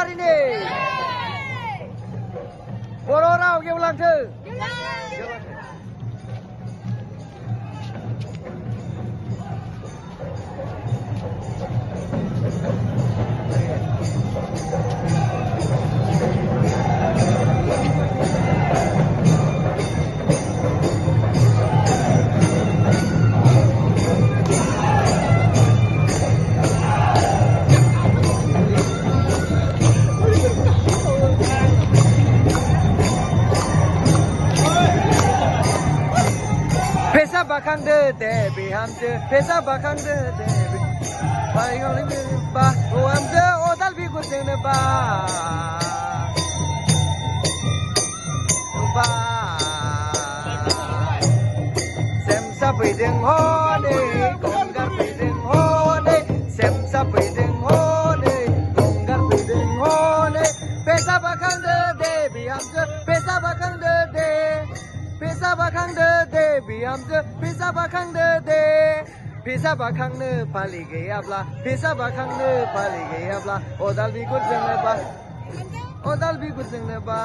हारिनि बर' राव गेवलांथो Pesa bakangde de bihamde pesa bakangde de bayoni ba oamde odal bi gurjene ba semsa pideng hone gonggar pideng hone semsa pideng hone gonggar pideng hone pesa bakangde de bihamde pesa bakangde de Pesa bakangde de bihamde pesa bakangde de pesa bakangno pali geyabla pesa bakangno pali geyabla odal bi gurjene ba